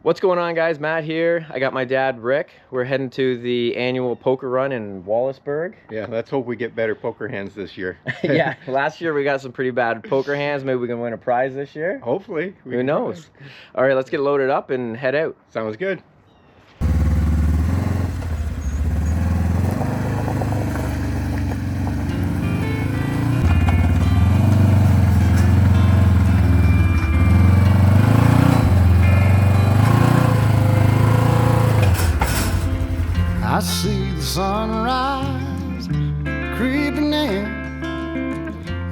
What's going on, guys? Matt here. I got my dad Rick. We're heading to the annual poker run in Wallaceburg. Yeah, let's hope we get better poker hands this year. Yeah, last year we got some pretty bad poker hands. Maybe we can win a prize this year. Hopefully. Who knows? All right, let's get loaded up and head out. Sounds good. I see the sunrise creeping in.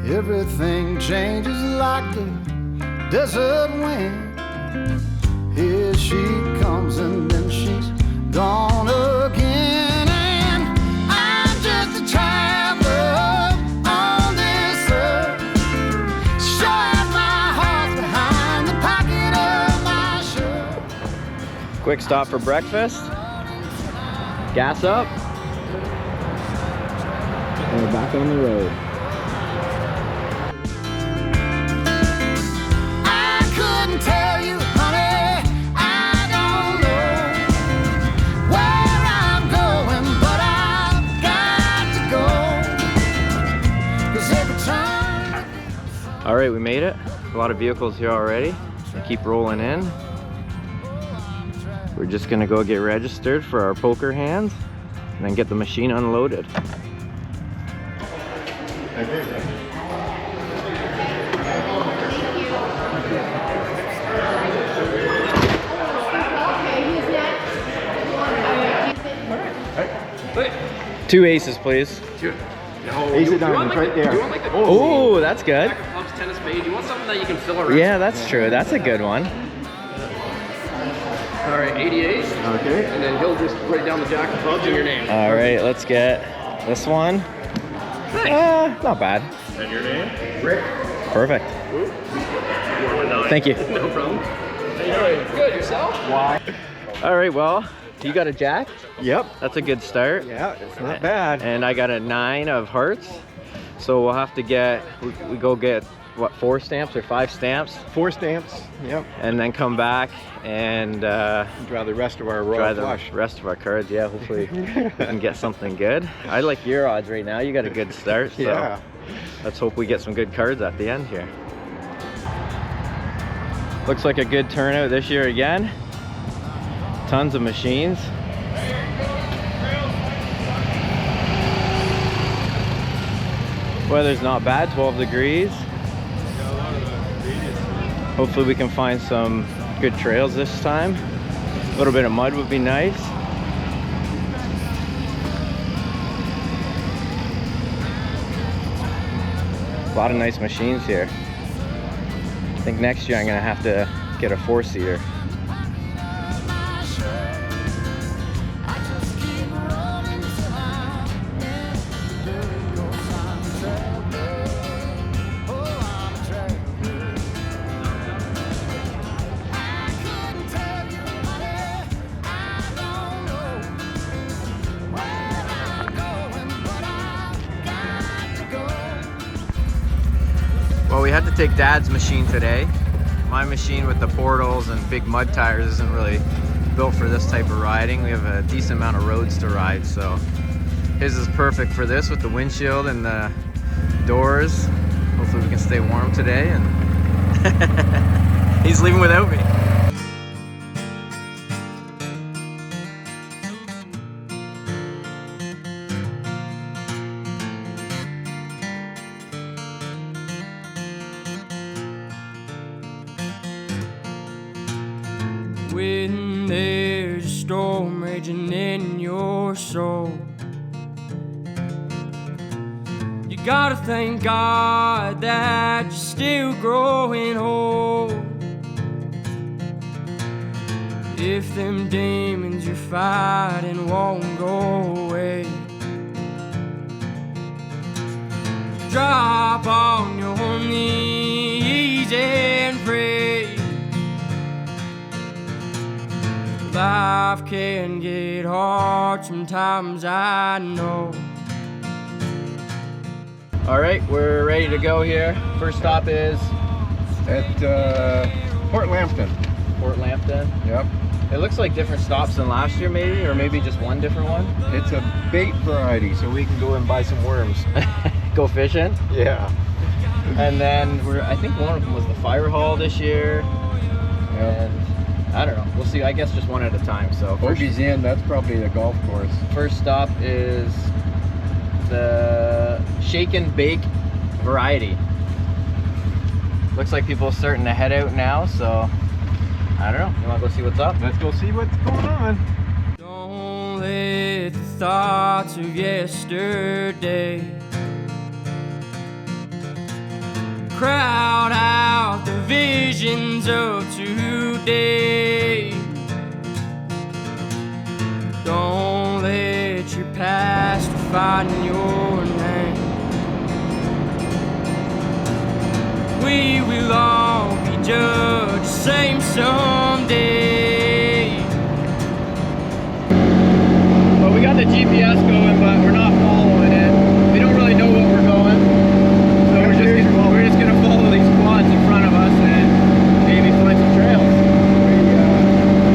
Everything changes like the desert wind. Here she comes and then she's gone again. And I'm just a traveler on this earth. Sure as my heart's behind the pocket of my shirt. Quick stop for breakfast. Gas up. And we're back on the road. I couldn't tell you, honey, I don't know where I'm going, but I've got to go. 'Cause every time. All right, we made it. A lot of vehicles here already. We keep rolling in. We're just gonna go get registered for our poker hands and then get the machine unloaded. Two aces, please. Ace of diamonds right there. Oh, that's good. Clubs, tennis spade. You want something that you can fill around? Yeah, that's true. That's a good one. All right, 88. Okay. And then he'll just write down the jack of clubs and your name. All right, let's get this one. Not bad. And your name? Rick. Perfect. Thank you. No problem. All right, good. Yourself? Why? All right, well, you got a jack. Yep. That's a good start. Yeah, it's not bad. And I got a 9 of hearts. So we'll have to get, we go get, what, 4 stamps or 5 stamps? 4 stamps. Yep. And then come back and Draw the rest of our royal try the flush. rest of our cards. Yeah, hopefully we can get something good. I like your odds right now. You got a good start. So Yeah. let's hope we get some good cards at the end here. Looks like a good turnout this year again. Tons of machines. Weather's not bad, 12 degrees. Hopefully we can find some good trails this time. A little bit of mud would be nice. A lot of nice machines here. I think next year I'm gonna have to get a 4-seater. Well, we had to take Dad's machine today. My machine with the portals and big mud tires isn't really built for this type of riding. We have a decent amount of roads to ride, so his is perfect for this with the windshield and the doors. Hopefully we can stay warm today, and he's leaving without me. When there's a storm raging in your soul, you gotta thank God that you're still growing old. If them demons you're fighting won't go away, drop on your knees and pray. Life can get hard sometimes, I know. All right, we're ready to go here. First stop is At Port Lambton. Port Lambton. Yep. It looks like different stops than last year, maybe, or maybe just one different one. It's a bait variety, so we can go and buy some worms. Go fishing. Yeah. And then I think one of them was the fire hall this year. Yep. And I don't know. We'll see. I guess just one at a time. So Bogey's Inn, that's probably the golf course. first stop is the shake and bake variety. Looks like people are starting to head out now, so I don't know. You want to go see what's up? Let's go see what's going on. Don't let the thoughts of yesterday crowd out the visions of today. Don't let your past define your name. We will all be judged the same someday. Well, we got the GPS going, but we're not following it. We don't really know what we're going, so we're just gonna follow these quads in front of us and maybe find some trails.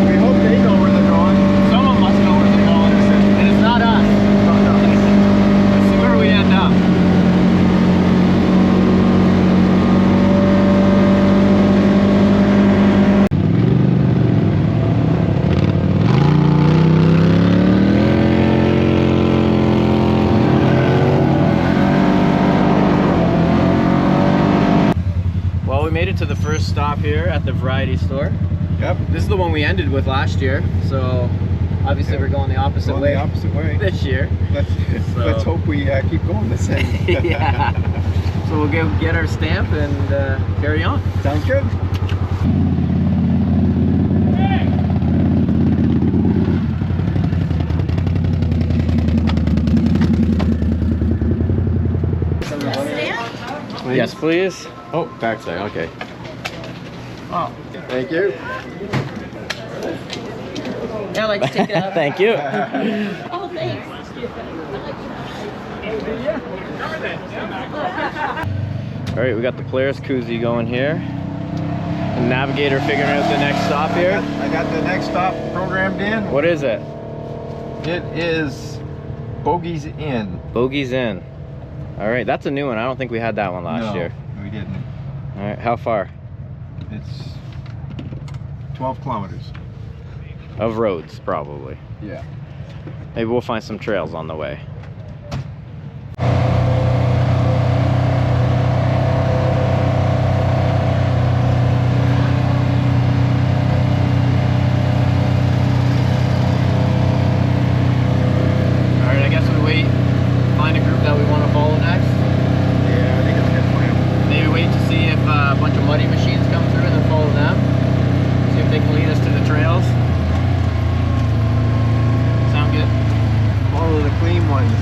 We hope they know where they're going. Someone must know where they're going, and it's not us. Let's see where we end up. Well, we made it to the first stop here at the variety store. Yep. This is the one we ended with last year, so obviously we're going the opposite Going way the opposite way. this year. Let's hope we keep going the same. Yeah. So we'll get our stamp and carry on. Sounds good. Yes, please. Oh, backside. Okay. Oh, thank you. I like to take it out. Thank you. Oh, thanks. All right, we got the Polaris koozie going here. The navigator figuring out the next stop here. I got the next stop programmed in. What is it? It is Bogey's Inn. Bogey's Inn. All right, that's a new one. I don't think we had that one last year. We didn't. All right, how far? It's 12 kilometers. Of roads, probably. Yeah. Maybe we'll find some trails on the way. Alright, I guess we wait, find a group that we want to follow next. Yeah, I think it's a good plan. Maybe wait to see if a bunch of muddy machines come through and then follow them. See if they can lead us to the trails. Sound good? Follow the clean ones.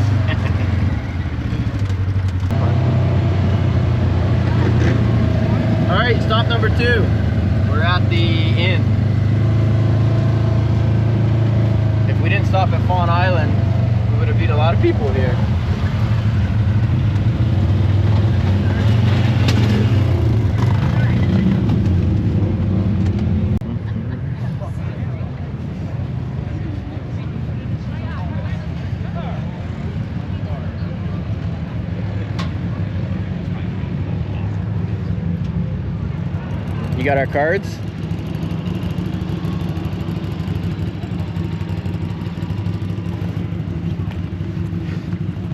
Alright, stop number 2. We're at the inn. If we didn't stop at Fawn Island, we would have beat a lot of people here. You got our cards?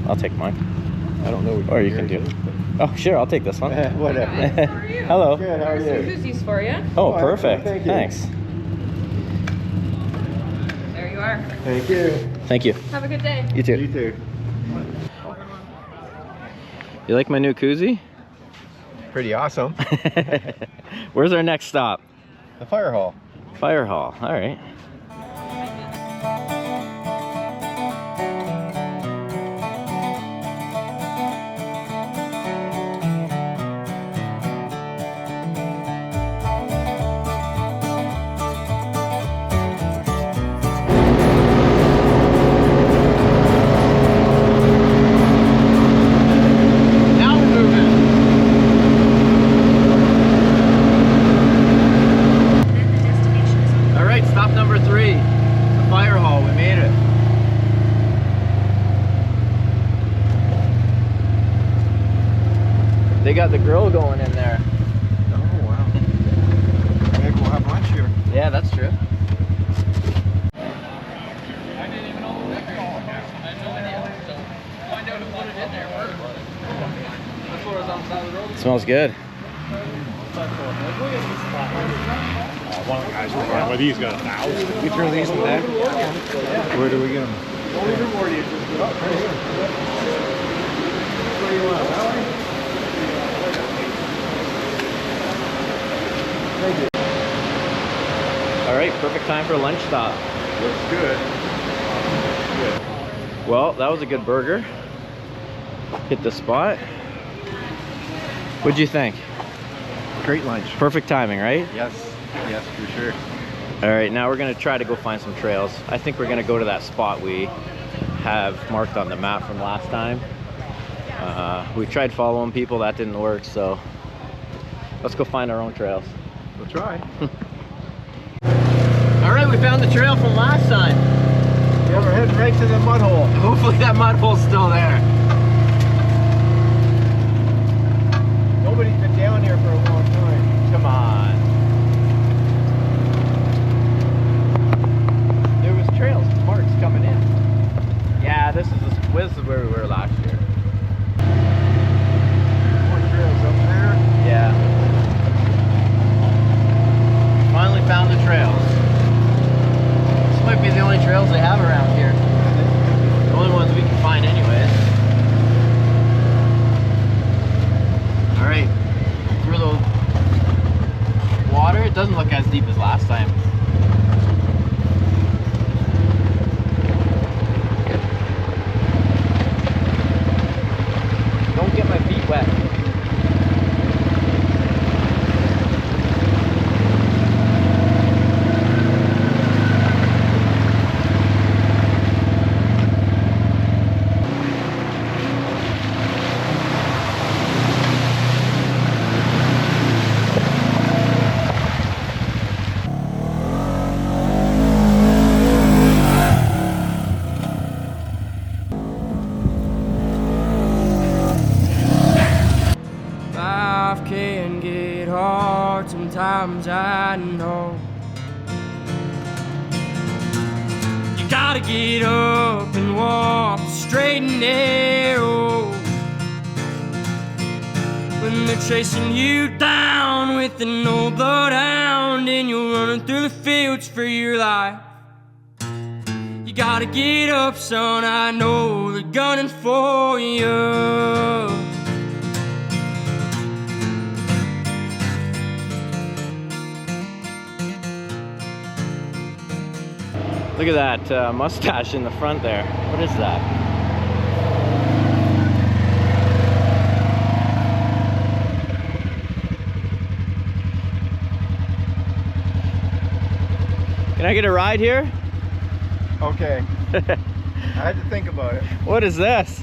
I'll take mine. I don't know. Or you can do it. Oh, sure, I'll take this one. Whatever. How are you? Hello. Good, how are Some you? koozies for you. Oh, Oh, perfect. thank you. Thanks. There you are. Thank you. Thank you. Have a good day. You too. You too. You like my new koozie? Pretty awesome. Where's our next stop? The fire hall. Fire hall. All right. Now we're moving. Then the destination Stop number 3, the fire hall. We made it. They got the grill going in there. Oh, wow. Maybe we'll have lunch here. Yeah, that's true. Smells good. One of the guys well, these got 1,000. We throw these in there. Where do we get them? All right, perfect time for a lunch stop. Looks good. Well, that was a good burger. Hit the spot. What'd you think? Great lunch. Perfect timing, right? Yes, yes, for sure. All right, now we're gonna try to go find some trails. I think we're gonna go to that spot we have marked on the map from last time. We tried following people, that didn't work, so let's go find our own trails. We'll try. All right, we found the trail from last time. Yeah, we're heading right to the mud hole. Hopefully that mud hole's still there. Nobody's been down here for a long time. Come on. There was trails, marks coming in. Yeah, this is where we were last year. More trails up there. Yeah. Finally found the trails. This might be the only trails they have around here. The only ones we can find anyways. Alright. Through the water, it doesn't look as deep as last time. Don't get my feet wet. Life can get hard sometimes, I know. You gotta get up and walk the straight and narrow. When they're chasing you down with an old bloodhound and you're running through the fields for your life. You gotta get up, son, I know they're gunning for you. Look at that mustache in the front there. What is that? Can I get a ride here? Okay. I had to think about it. What is this?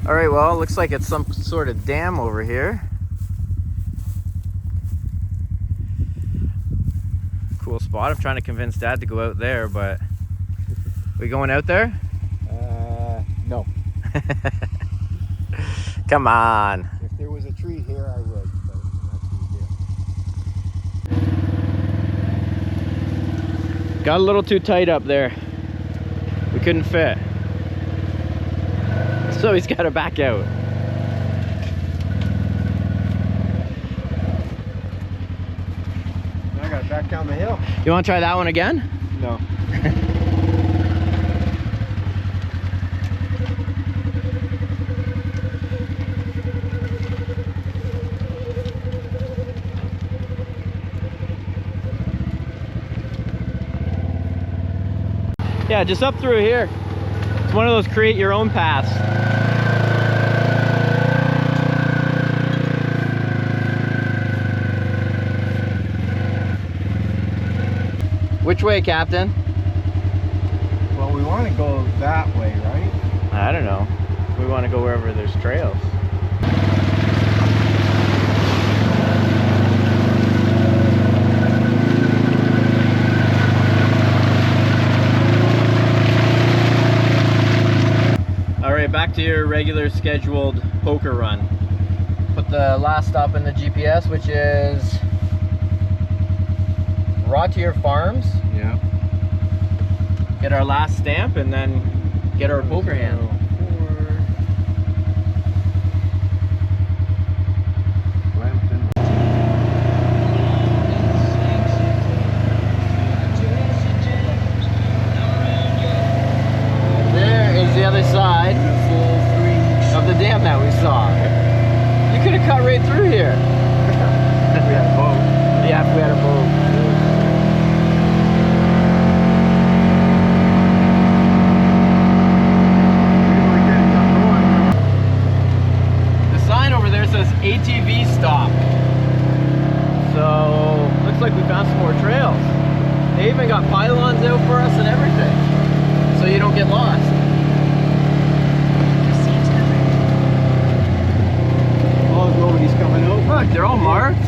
All right, well, it looks like it's some sort of dam over here. Cool spot. I'm trying to convince Dad to go out there, but we going out there? No. Come on. If there was a tree here, I would, but not here. Got a little too tight up there. We couldn't fit. So he's got to back out. I gotta back down the hill. You want to try that one again? No. Yeah, just up through here. It's one of those create your own paths. Which way, Captain? Well, we want to go that way, right? I don't know. We want to go wherever there's trails. another regular scheduled poker run. Put the last stop in the GPS, which is Rottier Farms. Yeah. Get our last stamp and then get our poker hand. There is the other side of the dam that we saw. You could have cut right through here. We had a boat. Yeah, if we had a boat. The sign over there says ATV stop. So, looks like we found some more trails. They even got pylons out for us and everything, so you don't get lost. Oh, nobody's coming out. Look, they're all marked.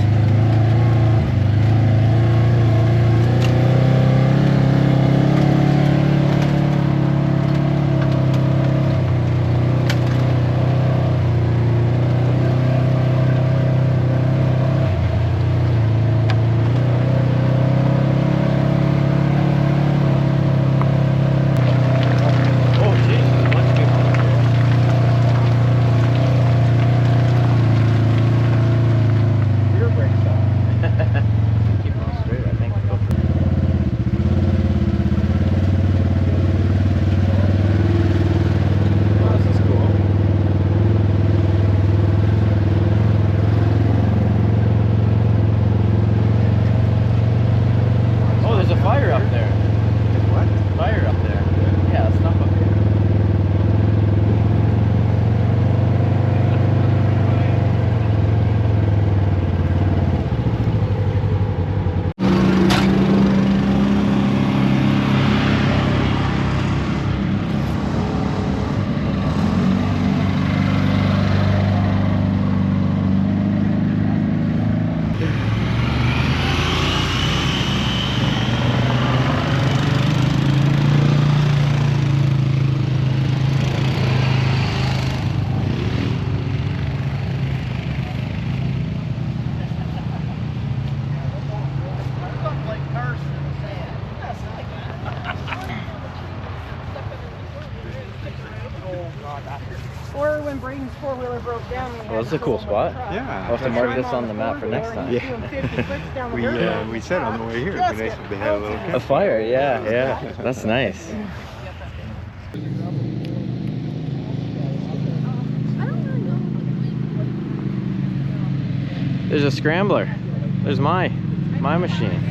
Or when Braden's four-wheeler broke down. Well, this is a cool spot. Yeah. We'll have to mark this on the map for next time. Yeah. We said on the way here, it'd be nice if they had a little A fire, yeah. That's nice. There's a scrambler. There's my machine.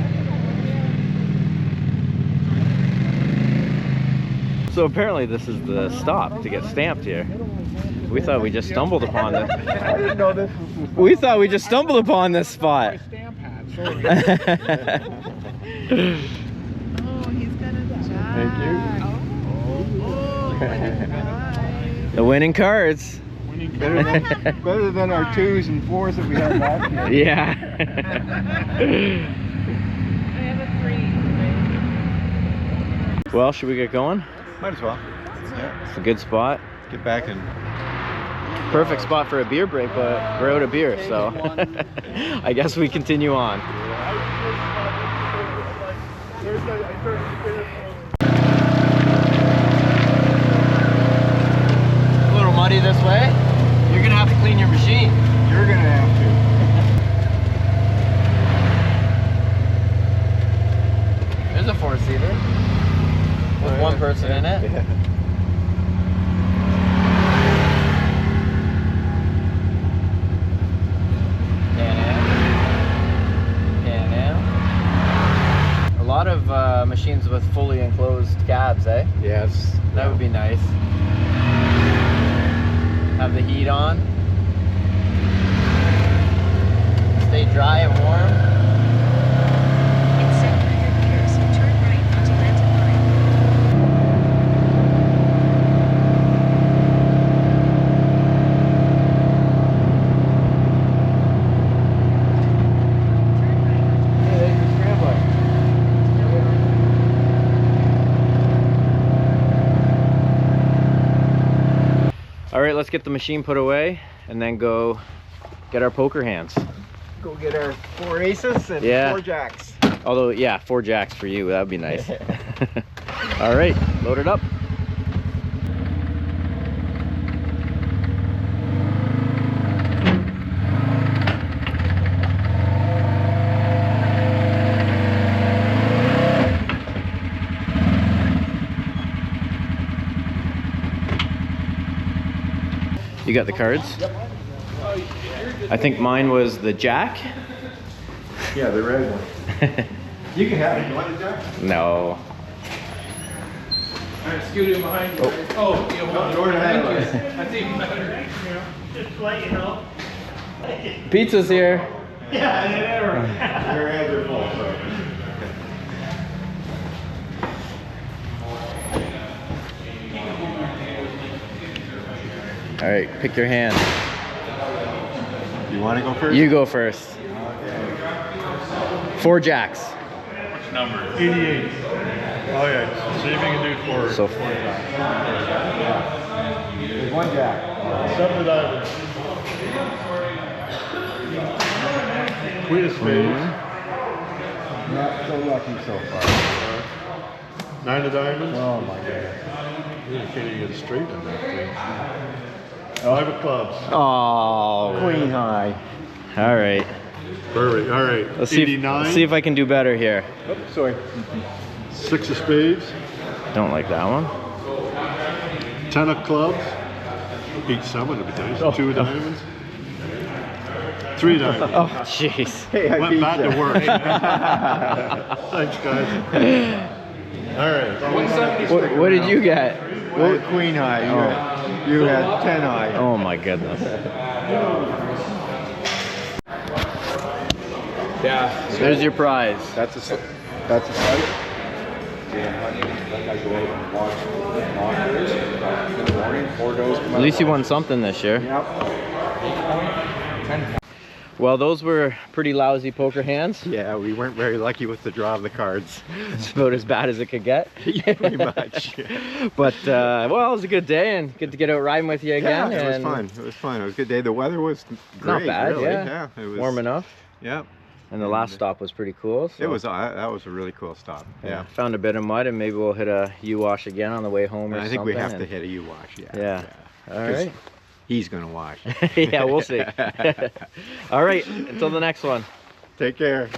So apparently this is the stop to get stamped here. We thought we just stumbled upon it. I didn't know this was. We thought we just stumbled upon this spot. Stamp hat, sorry. Oh, he's got a job. Thank you. The winning cards. Better than our 2s and 4s that we had last year. Yeah. I have a 3. Well, should we get going? Might as well. It's a good spot. Get back and. Perfect spot for a beer break, but we're out of beer, so I guess we continue on. A little muddy this way. You're gonna have to clean your machine. You're gonna have to. There's a 4-seater with one person in it. Yeah. A lot of machines with fully enclosed cabs, eh? Yes. That would be nice. Have the heat on. Stay dry and warm. In 700 meters, turn right onto Atlantic Line. Hey, there's the scrambler. All right, let's let's get the machine put away and then go get our poker hands. Go get our 4 aces and Yeah. 4 jacks. Although, yeah, 4 jacks for you. That would be nice. All right, load it up. You got the cards? Yep. I think mine was the jack. Yeah, the red one. You can have it. You want the jack? No. Alright, scoot in behind you. Oh, you don't want Door to Thank head. you. That's even better. Just to let you know. Pizza's here. Yeah, never. Your hands are full, so. All right, pick your hand. You want to go first? You go first. 4 jacks. Which number? 88. Oh yeah, see if you can do 4. So There's 1 jack. 7 diamonds. Queen of spades. Not so lucky so far. 9 of diamonds. Oh my god. You can't even get straight in that thing. 5 of clubs. Oh, Queen high. all right. Perfect. All right. Let's see 89. if I can do better here. Oops, sorry. 6 of spades. Don't like that one. 10 of clubs. Each someone to be nice. 2 of diamonds. 3 diamonds. Oh, jeez. Hey, I Went beat back you. to work. Thanks, guys. All right. 170. What did you get? I had queen high. You had 10 high. Oh my goodness. Yeah. There's your prize. That's a site. At least you won something this year. Well, those were pretty lousy poker hands. Yeah, we weren't very lucky with the draw of the cards. It's about as bad as it could get. Pretty much. But, well, it was a good day and good to get out riding with you again. Yeah, it was and fun. It was fun. It was a good day. The weather was great. Not bad, really. yeah. It was Warm enough. Yeah. And the last stop was pretty cool. So. It was. That was a really cool stop. Yeah. Found a bit of mud and maybe we'll hit a U-wash again on the way home or I something. think we have to hit a U-wash. Yeah. Yeah. All right. He's gonna wash. Yeah, we'll see. All right, until the next one. Take care.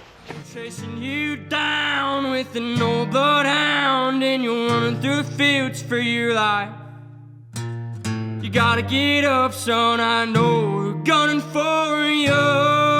Chasing you down with an old bloodhound, and you're running through the fields for your life. You gotta get up, son, I know we're gunning for you.